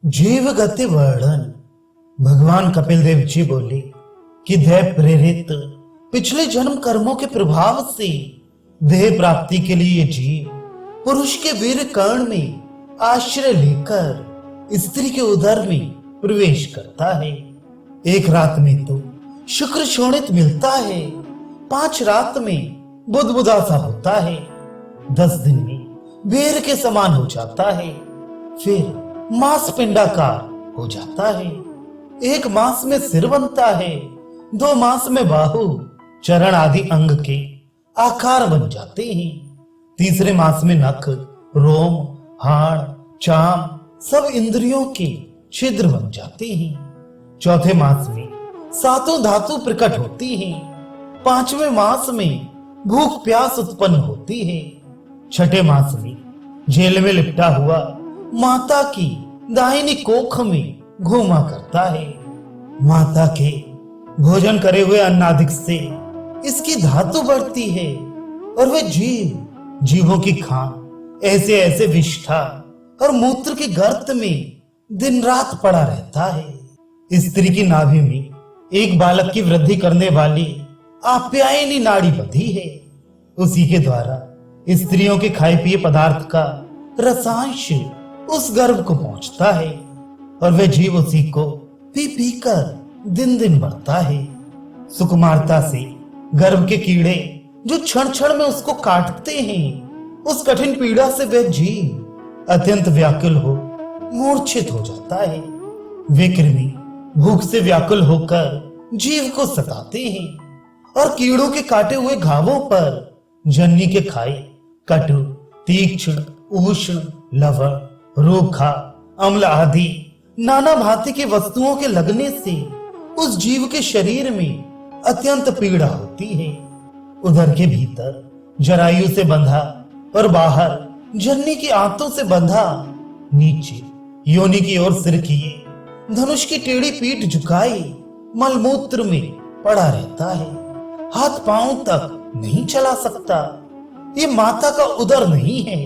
जीव गति वर्णन। भगवान कपिल देव जी बोले कि दैव प्रेरित पिछले जन्म कर्मों के प्रभाव से देह प्राप्ति के लिए जीव पुरुष के वीर कर्ण में आश्रय लेकर स्त्री के उदर में प्रवेश करता है। एक रात में तो शुक्र शोणित मिलता है, 5 रात में बुदबुदा सा होता है, 10 दिन में बेर के समान हो जाता है, फिर मांस पिंडाकार हो जाता है। 1 मास में सिर बनता है, 2 मास में बाहु चरण आदि अंग के आकार बन जाते हैं, तीसरे मास में नख रोम हाड़ चाम सब इंद्रियों के छिद्र बन जाते हैं, चौथे मास में 7 धातु प्रकट होती हैं, 5वें मास में भूख प्यास उत्पन्न होती है, 6ठे मास में जेल में लिपटा हुआ माता की दाहिनी कोख में घूमा करता है। माता के भोजन करे हुए अन्नादिक से इसकी धातु बढ़ती है और वह जीवों की खान ऐसे ऐसे विष्ठा और मूत्र के गर्त में दिन रात पड़ा रहता है। स्त्री की नाभि में एक बालक की वृद्धि करने वाली आप्यायनी नाड़ी बंधी है, उसी के द्वारा स्त्रियों के खाए पिए पदार्थ का रसांश उस गर्भ को पहुंचता है और वह जीव उसी को पी पी कर दिन दिन बढ़ता है। सुकुमारता से गर्भ के कीड़े जो क्षण क्षण में उसको काटते हैं, उस कठिन पीड़ा से वह जीव अत्यंत व्याकुल हो मूर्छित हो जाता है। वे कृमि भूख से व्याकुल होकर जीव को सताते हैं और कीड़ों के काटे हुए घावों पर जननी के खाए कटु तीक्ष्ण उष्ण लवण रूखा अम्ल आदि नाना भांति की वस्तुओं के लगने से उस जीव के शरीर में अत्यंत पीड़ा होती है। उदर के भीतर जरायु से बंधा और बाहर जननी की आंतों से बंधा, नीचे योनि की ओर सिर किए धनुष की टेढ़ी पीठ झुकाई मलमूत्र में पड़ा रहता है, हाथ पांव तक नहीं चला सकता। ये माता का उदर नहीं है,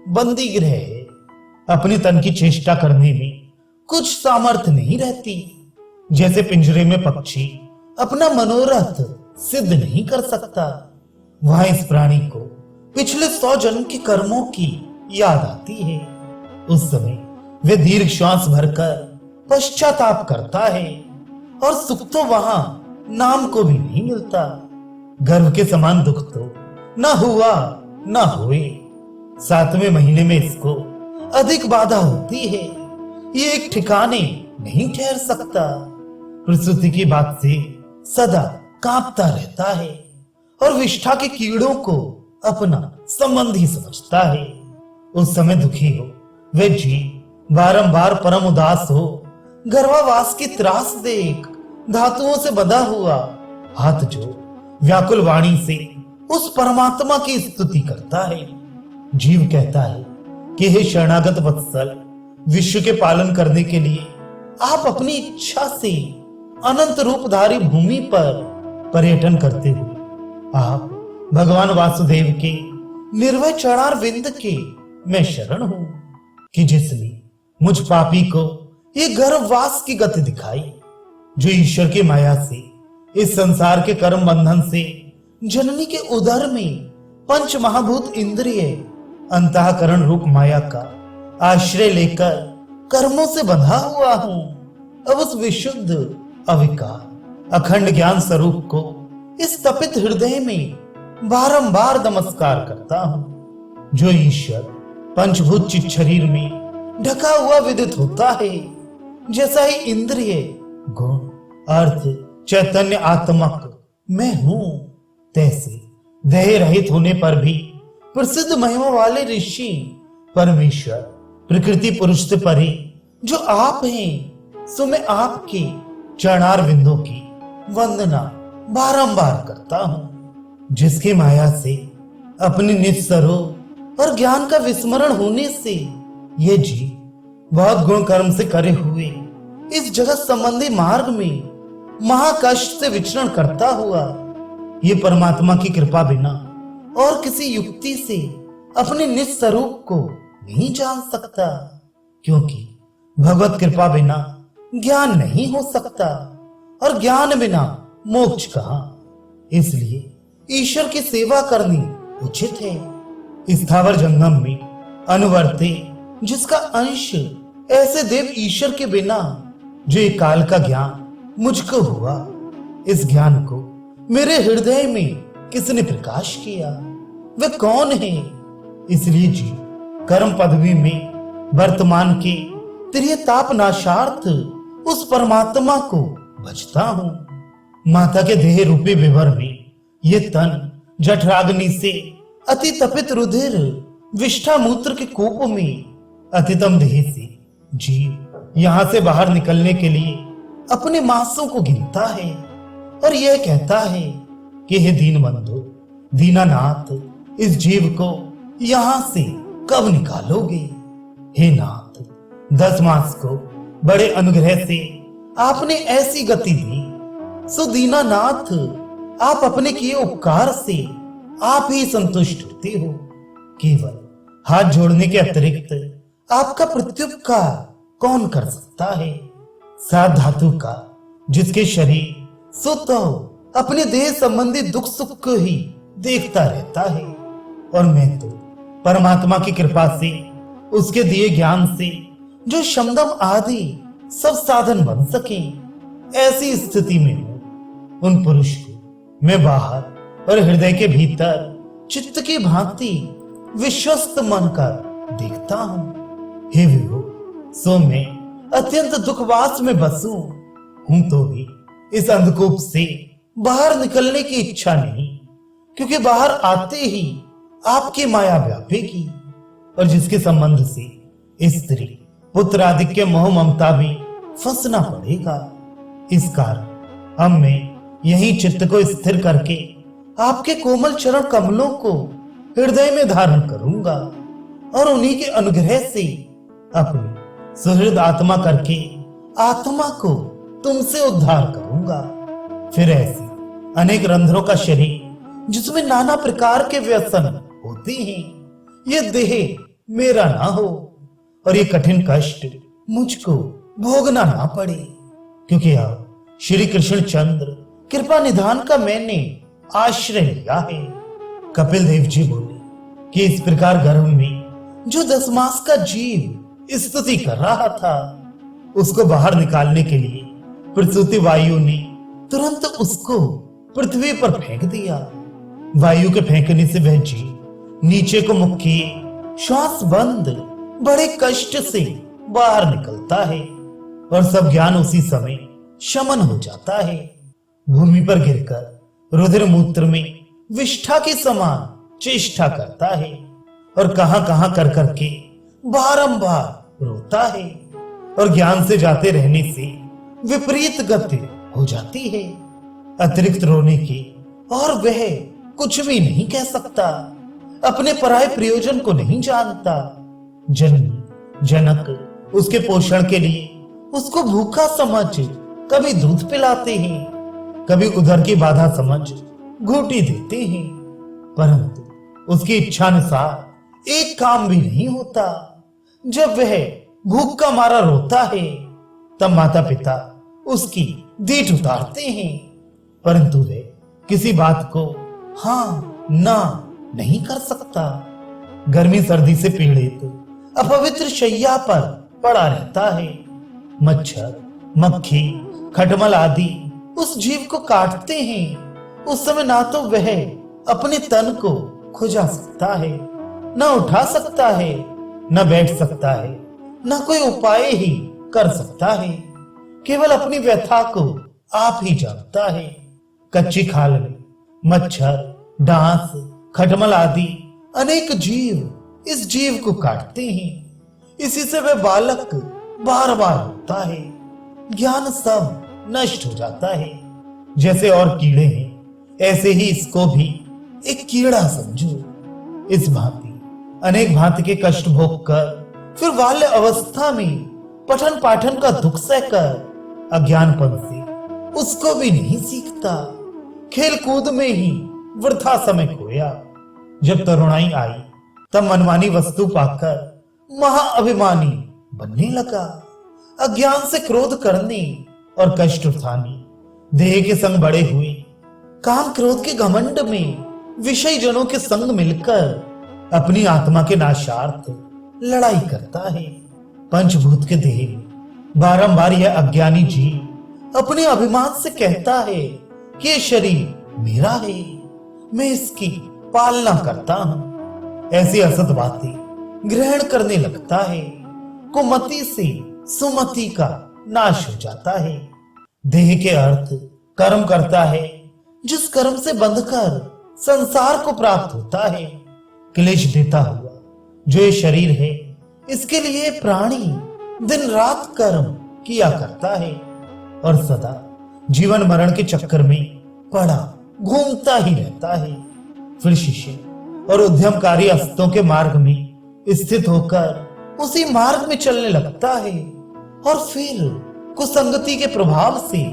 बंदी गृह है। अपने तन की चेष्टा करने में कुछ सामर्थ्य नहीं रहती, जैसे पिंजरे में पक्षी अपना मनोरथ सिद्ध नहीं कर सकता। वहां इस प्राणी को पिछले 100 जन्म के कर्मों की याद आती है। उस समय वे दीर्घ श्वास भरकर पश्चाताप करता है और सुख तो वहां नाम को भी नहीं मिलता। गर्भ के समान दुख तो न हुआ न हुए। 7वें महीने में इसको अधिक बाधा होती है, ये एक ठिकाने नहीं ठहर सकता। प्रसूति की बात से सदा कांपता रहता है और विष्ठा के कीड़ों को अपना संबंधी समझता है। उस समय दुखी हो वे जीव बारंबार परम उदास हो गर्भावास की त्रास देख धातुओं से बंधा हुआ हाथ जो व्याकुल वाणी से उस परमात्मा की स्तुति करता है। जीव कहता है कि हे शरणागत वत्सल, विश्व के पालन करने के लिए आप अपनी इच्छा से अनंत रूपधारी भूमि पर पर्यटन करते हुए आप भगवान वासुदेव के निर्भय चरणार विंद के मैं शरण हूं कि जिसने मुझ पापी को ये गर्भवास की गति दिखाई, जो ईश्वर की माया से इस संसार के कर्म बंधन से जननी के उदर में 5 महाभूत इंद्रिय अंतःकरण रूप माया का आश्रय लेकर कर्मों से बंधा हुआ हूं। अब उस विशुद्ध अविकार अखंड ज्ञान स्वरूप को इस तपित हृदय में बारंबार नमस्कार करता हूं, जो ईश्वर पंचभूत चित शरीर में ढका हुआ विदित होता है। जैसा ही इंद्रिय गुण अर्थ चैतन्य आत्मक मैं हूं, तैसे देह रहित होने पर भी प्रसिद्ध महिमा वाले ऋषि परमेश्वर प्रकृति पुरुष से परे जो आप हैं, सो मैं आपके चरणार विंदों की वंदना बारंबार करता हूं। जिसकी माया से अपने निस्वरूप और ज्ञान का विस्मरण होने से ये जीव बहुत गुण कर्म से करे हुए इस जगत संबंधी मार्ग में महाकष्ट से विचरण करता हुआ ये परमात्मा की कृपा बिना और किसी युक्ति से अपने निज स्वरूप को नहीं जान सकता, क्योंकि भगवत कृपा बिना ज्ञान नहीं हो सकता और ज्ञान बिना मोक्ष कहां। इसलिए ईश्वर की सेवा करनी उचित है। स्थावर जंगम में अनुवर्ते जिसका अंश ऐसे देव ईश्वर के बिना जो एक काल का ज्ञान मुझको हुआ, इस ज्ञान को मेरे हृदय में किसने प्रकाश किया, वह कौन है। इसलिए जी कर्म पदवी में वर्तमान के त्रियताप नाशार्थ उस परमात्मा को भजता हूं। माता के देह रूपी विभर में ये तन जठराग्नि से अति तपित रुधिर विष्ठा मूत्र के कूप में अतितम देह से जीव यहां से बाहर निकलने के लिए अपने मांसों को गिनता है और यह कहता है कि हे दीनबंधु दीनानाथ, इस जीव को यहां से कब निकालोगे। हे नाथ, 10 मास को बड़े अनुग्रह से आपने ऐसी गति दी, सो दीनानाथ आप अपने किए उपकार से आप ही संतुष्ट होते हो। केवल हाथ जोड़ने के अतिरिक्त आपका प्रत्युपकार कौन कर सकता है। सात धातु का जिसके शरीर सो तो अपने देह संबंधी दुख सुख को ही देखता रहता है, और मैं तो परमात्मा की कृपा से उसके दिए ज्ञान से जो शमदम आदि सब साधन बन सके, ऐसी स्थिति में हूं। उन पुरुष को मैं बाहर और हृदय के भीतर चित्त की भांति विश्वस्त मन कर देखता हूं। हे विभु, सो मैं अत्यंत दुखवास में बसू हूं तो भी इस अंधकूप से बाहर निकलने की इच्छा नहीं, क्योंकि बाहर आते ही आपकी माया व्यापेगी और जिसके संबंध से स्त्री पुत्र आदि के मोह ममता में फंसना पड़ेगा। इस कारण अब मैं यही चित्त को स्थिर करके आपके कोमल चरण कमलों को हृदय में धारण करूंगा और उन्हीं के अनुग्रह से अपनी सुहृद आत्मा करके आत्मा को तुमसे उद्धार करूंगा। फिर ऐसे अनेक रंध्रों का शरीर जिसमें नाना प्रकार के व्यसन होते हैं, ये देह मेरा ना हो और ये कठिन कष्ट मुझको भोगना ना पड़े, क्योंकि अब श्री कृष्ण चंद्र कृपा निधान का मैंने आश्रय लिया है। कपिल देव जी बोले कि इस प्रकार गर्भ में जो 10 मास का जीव स्तुति कर रहा था, उसको बाहर निकालने के लिए प्रसूति वायु ने तुरंत उसको पृथ्वी पर फेंक दिया। वायु के फेंकने से वह जीव नीचे को मुख किए श्वास बंद बड़े कष्ट से बाहर निकलता है और सब ज्ञान उसी समय शमन हो जाता है। भूमि पर गिरकर रुधिर मूत्र में विष्ठा के समान चेष्टा करता है और कहां कहां कर करके बारंबार रोता है और ज्ञान से जाते रहने से विपरीत गति हो जाती है। अतिरिक्त रोने की और वह कुछ भी नहीं कह सकता, अपने पराये प्रयोजन को नहीं जानता। जननी जनक उसके पोषण के लिए उसको भूखा समझ कभी दूध पिलाते हैं, कभी उधर की बाधा समझ घूंटी देते हैं, परंतु उसकी इच्छानुसार एक काम भी नहीं होता। जब वह भूख का मारा रोता है, तब माता पिता उसकी दीठ उतारते हैं, परंतु वह किसी बात को हाँ ना नहीं कर सकता। गर्मी सर्दी से पीड़ित अपवित्र शैया पर पड़ा रहता है। मच्छर मक्खी खटमल आदि उस जीव को काटते हैं। उस समय ना तो वह अपने तन को खुजा सकता है, न उठा सकता है, न बैठ सकता है, न कोई उपाय ही कर सकता है। केवल अपनी व्यथा को आप ही जानता है। कच्ची खाल में मच्छर डांस खटमल आदि अनेक जीव इस जीव को काटते हैं। इसी से वह बालक बार बार होता है। ज्ञान सब नष्ट हो जाता है। जैसे और कीड़े हैं, ऐसे ही इसको भी एक कीड़ा समझो। इस भांति अनेक भांति के कष्ट भोग कर फिर बाल्य अवस्था में पठन पाठन का दुख सहकर अज्ञानपन से उसको भी नहीं सीखता। खेल कूद में ही वृथा समय खोया। जब तरुणाई आई तब मनमानी वस्तु पाकर महाअभिमानी बनने लगा। अज्ञान से क्रोध करने और कष्ट उठाने, देह के संग बड़े हुए, काम क्रोध के घमंड में विषय जनों के संग मिलकर अपनी आत्मा के नाशार्थ लड़ाई करता है। पंचभूत के देह में बारंबार यह अज्ञानी जीव अपने अभिमान से कहता है कि ये शरीर मेरा है, मैं इसकी पालना करता हूं। ऐसी असत बातें ग्रहण करने लगता है। कुमति से सुमति का नाश हो जाता है। देह के अर्थ कर्म करता है, जिस कर्म से बंधकर संसार को प्राप्त होता है। क्लेश देता हुआ जो ये शरीर है, इसके लिए प्राणी दिन रात कर्म किया करता है और सदा जीवन मरण के चक्कर में पड़ा घूमता ही रहता है। फिर शिष्य और उद्यमकारी असतों के मार्ग में स्थित होकर उसी मार्ग में चलने लगता है और फिर कुसंगति के प्रभाव से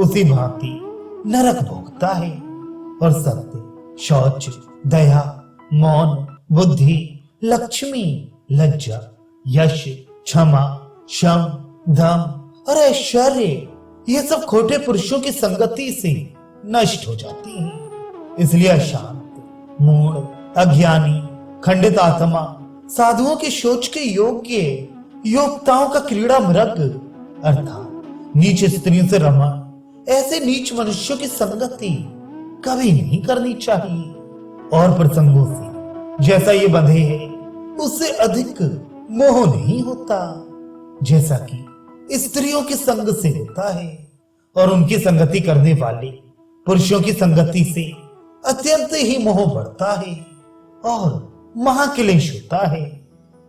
उसी भांति नरक भोगता है। और सत्य, शौच, दया, मौन, बुद्धि, लक्ष्मी, लज्जा, यश, क्षमा, शम, धम और ऐश्वर्य, ये सब खोटे पुरुषों की संगति से नष्ट हो जाती हैं। इसलिए अशांत, मूढ़, अज्ञानी, खंडित आत्मा साधुओं की सोच के योग्य योग्यताओं का क्रीड़ा मृग अर्थात नीच स्त्रियों से रमण, ऐसे नीच मनुष्यों की संगति कभी नहीं करनी चाहिए। और प्रसंगों से जैसा ये बंधे है, उससे अधिक मोह नहीं होता जैसा कि स्त्रियों की संग से होता है। और उनकी संगति करने वाले पुरुषों की संगति से अत्यंत ही मोह बढ़ता है और महाक्लेश होता है।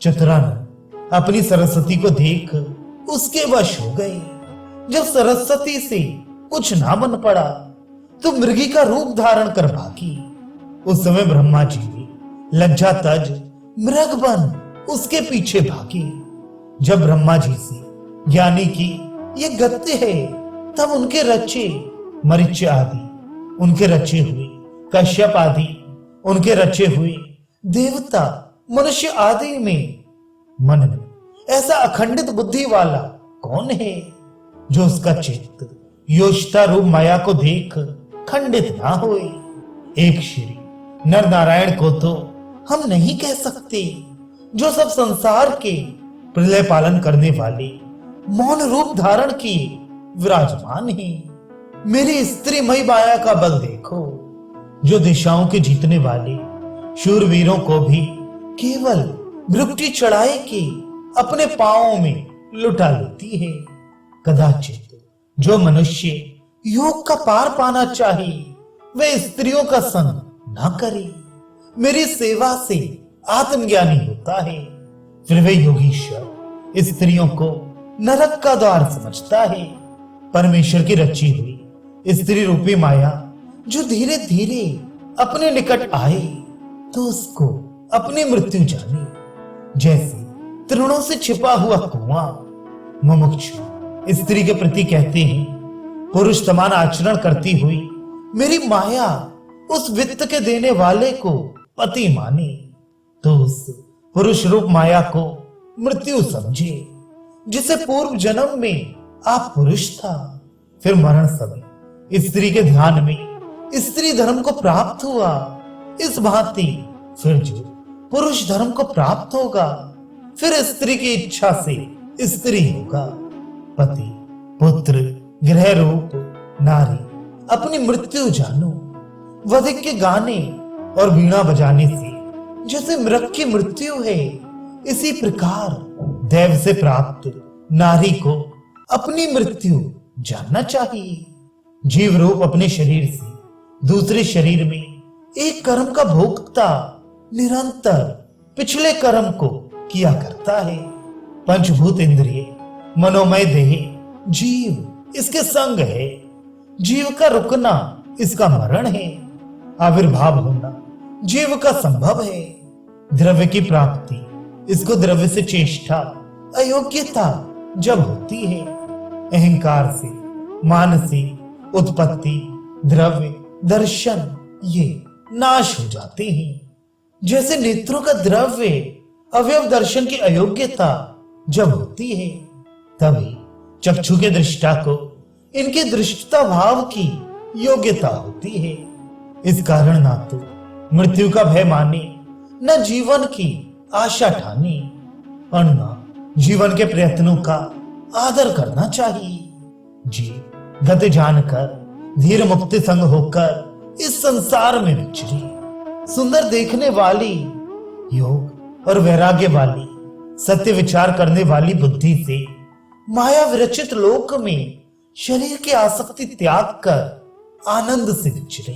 चतुरानंद अपनी सरस्वती को देख उसके वश हो गए। जब सरस्वती से कुछ ना बन पड़ा तो मृगी का रूप धारण कर भागी। उस समय ब्रह्मा जी भी लज्जा तज मृग बन उसके पीछे भागे। जब ब्रह्मा जी से ज्ञानी की ये गति है, तब उनके रचे मरीच आदि, उनके रचे हुए कश्यप आदि, उनके रचे हुए देवता, मनुष्य आदि में मन में ऐसा अखंडित बुद्धि वाला कौन है जो उसका चित्त योष्टा रूप माया को देख खंडित ना होए। एक श्री नर नारायण को तो हम नहीं कह सकते, जो सब संसार के प्रलय पालन करने वाले मौन रूप धारण किए विराजमान है। मेरी स्त्रीमयी माया का बल देखो, जो दिशाओं के जीतने वाले शूरवीरों को भी केवल भ्रुकुटी चढ़ाए के अपने पांवों में लुटा लेती है। कदाचित जो मनुष्य योग का पार पाना चाहे, वह स्त्रियों का संग न करे। मेरी सेवा से आत्मज्ञानी होता है। फिर वे योगीश्वर स्त्रियों को नरक का द्वार समझता है। परमेश्वर की रची हुई स्त्री रूपी माया जो धीरे धीरे अपने निकट आए तो उसको अपनी मृत्यु जाने। जैसे तृणों से छिपा हुआ कुआं मुमुक्षु स्त्री के प्रति कहते हैं, पुरुष समान आचरण करती हुई मेरी माया उस वित्त के देने वाले को पति माने, तो उस पुरुष रूप माया को मृत्यु समझे। जिसे पूर्व जन्म में आप पुरुष था, फिर मरण समय स्त्री के ध्यान में स्त्री धर्म को प्राप्त हुआ। इस भांति फिर जो पुरुष धर्म को प्राप्त होगा, फिर स्त्री की इच्छा से स्त्री होगा। पति, पुत्र, गृह रूप नारी अपनी मृत्यु जानो। वधिक के गाने और वीणा बजाने से जैसे मृग की मृत्यु है, इसी प्रकार देव से प्राप्त नारी को अपनी मृत्यु जानना चाहिए। जीव रूप अपने शरीर से दूसरे शरीर में एक कर्म का भोक्ता निरंतर पिछले कर्म को किया करता है। पंचभूत इंद्रिय मनोमय देह जीव इसके संग है। जीव का रुकना इसका मरण है। आविर्भाव होना जीव का संभव है। द्रव्य की प्राप्ति इसको द्रव्य से चेष्टा अयोग्यता जब होती है। अहंकार से मान से उत्पत्ति द्रव्य दर्शन ये नाश हो जाते हैं। जैसे नेत्रों का द्रव्य अवयव दर्शन की अयोग्यता जब होती है, तभी चक्षु के दृष्टा को इनके दृष्टता भाव की योग्यता होती है। इस कारण ना तो मृत्यु का भय माने, न जीवन की आशा ठाने और न जीवन के प्रयत्नों का आदर करना चाहिए। जी गति जानकर धीर मुक्ति संग होकर इस संसार में विचरे, सुंदर देखने वाली, योग और वैराग्य वाली, सत्य विचार करने वाली बुद्धि से माया विरचित लोक में शरीर की आसक्ति त्याग कर आनंद से विचरे।